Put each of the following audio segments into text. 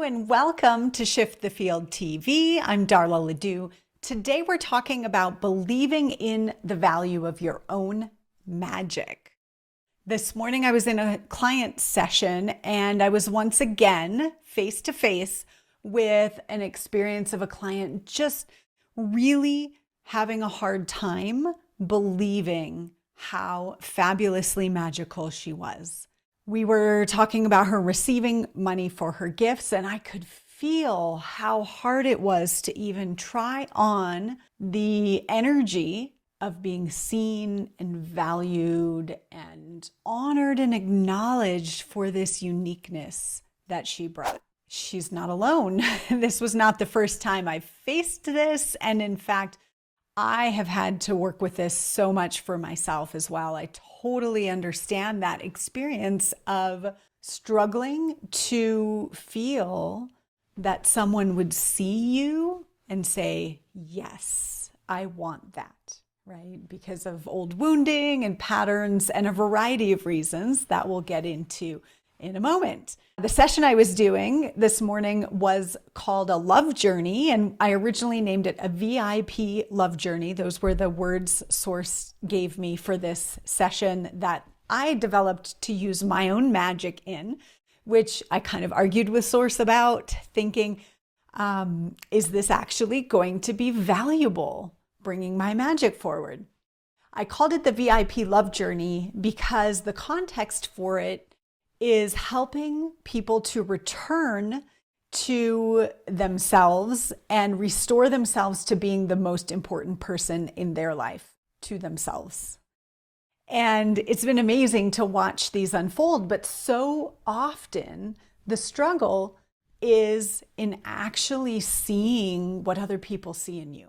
And welcome to Shift the Field TV. I'm Darla LeDoux. Today we're talking about believing in the value of your own magic. This morning I was in a client session and I was once again face to face with an experience of a client just really having a hard time believing how fabulously magical she was. We were talking about her receiving money for her gifts, and I could feel how hard it was to even try on the energy of being seen and valued and honored and acknowledged for this uniqueness that she brought. She's not alone. This was not the first time I faced this, and in fact, I have had to work with this so much for myself as well. I totally understand that experience of struggling to feel that someone would see you and say, yes, I want that, right? Because of old wounding and patterns and a variety of reasons that we'll get into in a moment. The session I was doing this morning was called a love journey, and I originally named it a VIP love journey. Those were the words Source gave me for this session that I developed to use my own magic in, which I kind of argued with Source about, thinking, is this actually going to be valuable, bringing my magic forward? I called it the VIP love journey because the context for it is helping people to return to themselves and restore themselves to being the most important person in their life, to themselves. And it's been amazing to watch these unfold, but so often the struggle is in actually seeing what other people see in you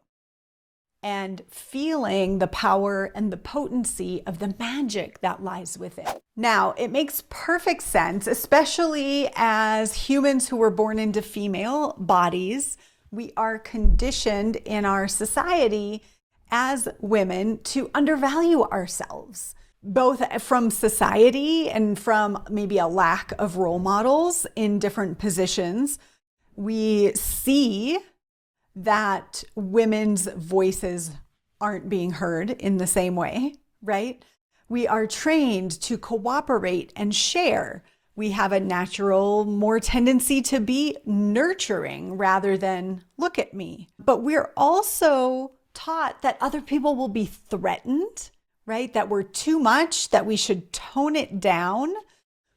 and feeling the power and the potency of the magic that lies within. Now, it makes perfect sense, especially as humans who were born into female bodies. We are conditioned in our society as women to undervalue ourselves, both from society and from maybe a lack of role models in different positions. We see that women's voices aren't being heard in the same way, right? We are trained to cooperate and share. We have a natural, more tendency to be nurturing rather than look at me. But we're also taught that other people will be threatened, right? That we're too much, that we should tone it down.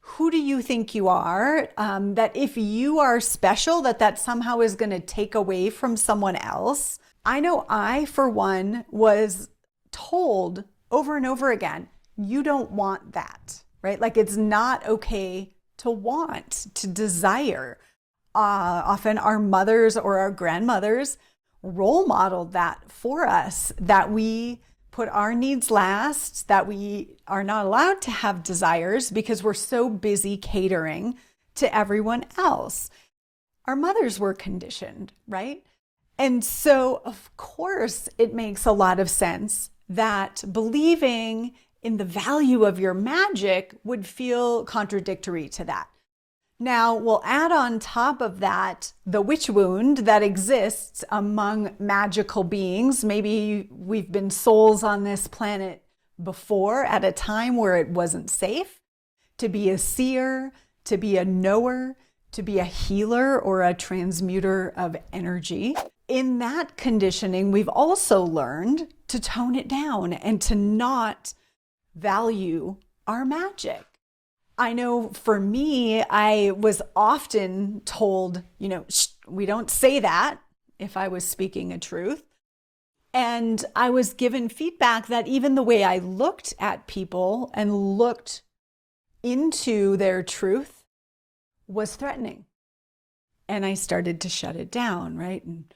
Who do you think you are? That if you are special, that somehow is going to take away from someone else. I know I, for one, was told over and over again, you don't want that, right? Like it's not okay to want, to desire. Often our mothers or our grandmothers role modeled that for us, that we put our needs last, that we are not allowed to have desires because we're so busy catering to everyone else. Our mothers were conditioned, right? And so, of course, it makes a lot of sense that believing in the value of your magic would feel contradictory to that. Now, we'll add on top of that the witch wound that exists among magical beings. Maybe we've been souls on this planet before at a time where it wasn't safe to be a seer, to be a knower, to be a healer or a transmuter of energy. In that conditioning, we've also learned to tone it down and to not value our magic. I know for me, I was often told, we don't say that if I was speaking a truth. And I was given feedback that even the way I looked at people and looked into their truth was threatening. And I started to shut it down, right? And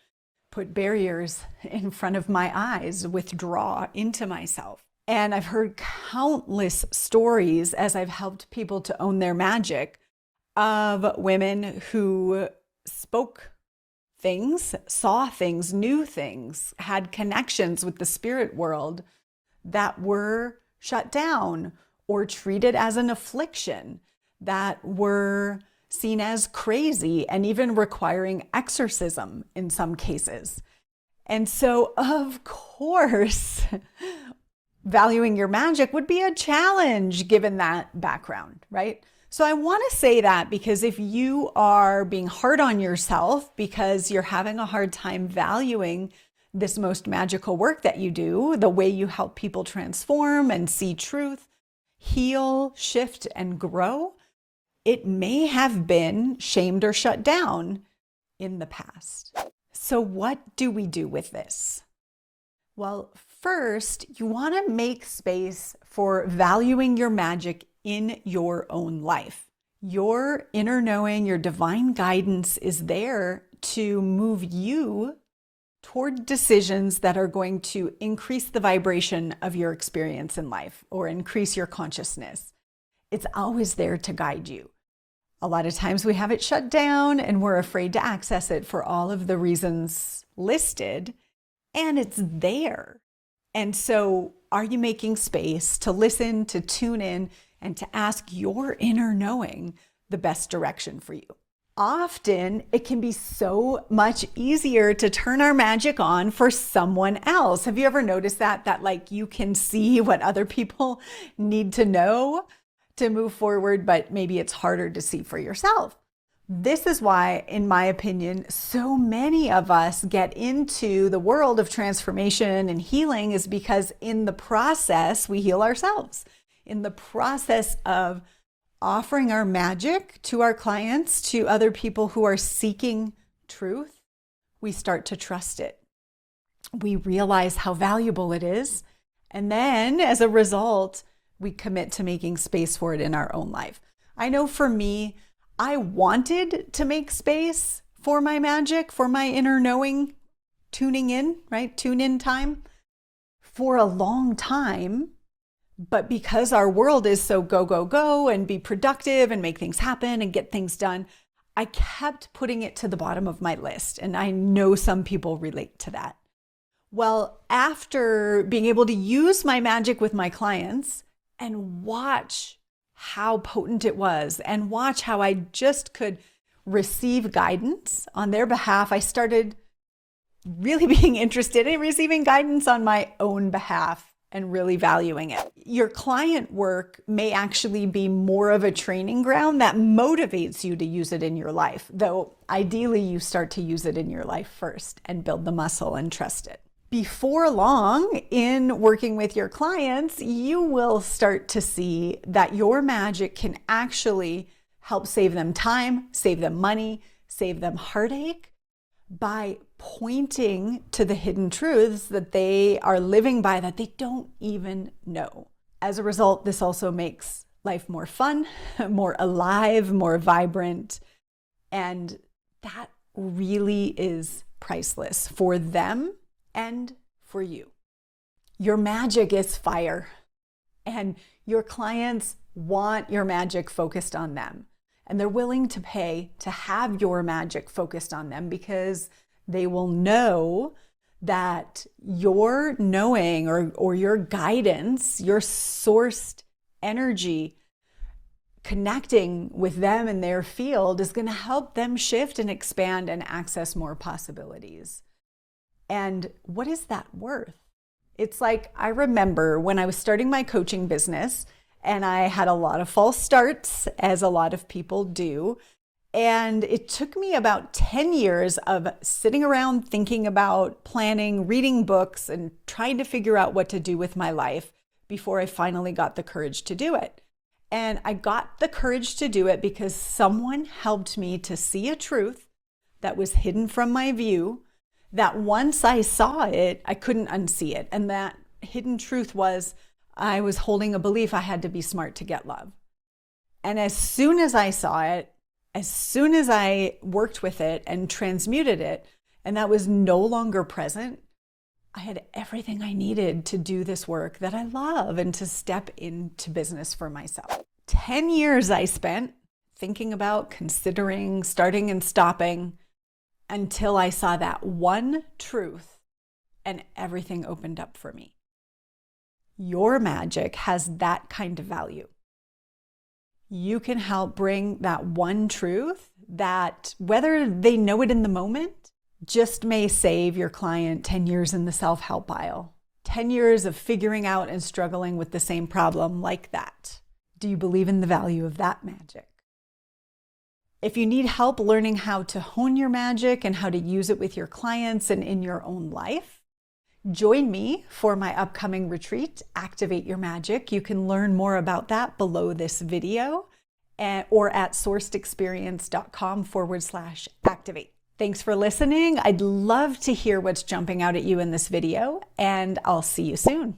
put barriers in front of my eyes, withdraw into myself. And I've heard countless stories as I've helped people to own their magic of women who spoke things, saw things, knew things, had connections with the spirit world that were shut down or treated as an affliction, that were seen as crazy and even requiring exorcism in some cases. And so, of course, valuing your magic would be a challenge given that background, right? So I want to say that because if you are being hard on yourself because you're having a hard time valuing this most magical work that you do, the way you help people transform and see truth, heal, shift, and grow, it may have been shamed or shut down in the past. So what do we do with this? Well, first, you want to make space for valuing your magic in your own life. Your inner knowing, your divine guidance is there to move you toward decisions that are going to increase the vibration of your experience in life or increase your consciousness. It's always there to guide you. A lot of times we have it shut down and we're afraid to access it for all of the reasons listed, and it's there. And so are you making space to listen, to tune in, and to ask your inner knowing the best direction for you? Often it can be so much easier to turn our magic on for someone else. Have you ever noticed that like you can see what other people need to know to move forward, but maybe it's harder to see for yourself? This is why, in my opinion, so many of us get into the world of transformation and healing is because in the process, we heal ourselves. In the process of offering our magic to our clients, to other people who are seeking truth, we start to trust it. We realize how valuable it is. And then as a result, we commit to making space for it in our own life. I know for me, I wanted to make space for my magic, for my inner knowing, tuning in, right? Tune in time for a long time. But because our world is so go, go, go and be productive and make things happen and get things done, I kept putting it to the bottom of my list. And I know some people relate to that. Well, after being able to use my magic with my clients and watch how potent it was and watch how I just could receive guidance on their behalf, I started really being interested in receiving guidance on my own behalf and really valuing it. Your client work may actually be more of a training ground that motivates you to use it in your life, though ideally you start to use it in your life first and build the muscle and trust it. Before long, in working with your clients, you will start to see that your magic can actually help save them time, save them money, save them heartache by pointing to the hidden truths that they are living by that they don't even know. As a result, this also makes life more fun, more alive, more vibrant, and that really is priceless for them and for you. Your magic is fire, and your clients want your magic focused on them. And they're willing to pay to have your magic focused on them because they will know that your knowing or your guidance, your sourced energy connecting with them in their field is going to help them shift and expand and access more possibilities. And what is that worth? It's like, I remember when I was starting my coaching business and I had a lot of false starts, as a lot of people do. And it took me about 10 years of sitting around thinking about planning, reading books, and trying to figure out what to do with my life before I finally got the courage to do it. And I got the courage to do it because someone helped me to see a truth that was hidden from my view, that once I saw it, I couldn't unsee it. And that hidden truth was I was holding a belief I had to be smart to get love. And as soon as I saw it, as soon as I worked with it and transmuted it, and that was no longer present, I had everything I needed to do this work that I love and to step into business for myself. 10 years I spent thinking about, considering, starting and stopping until I saw that one truth and everything opened up for me. Your magic has that kind of value. You can help bring that one truth that, whether they know it in the moment, just may save your client 10 years in the self-help aisle. 10 years of figuring out and struggling with the same problem like that. Do you believe in the value of that magic? If you need help learning how to hone your magic and how to use it with your clients and in your own life, join me for my upcoming retreat, Activate Your Magic. You can learn more about that below this video or at sourcedexperience.com/activate. Thanks for listening. I'd love to hear what's jumping out at you in this video, and I'll see you soon.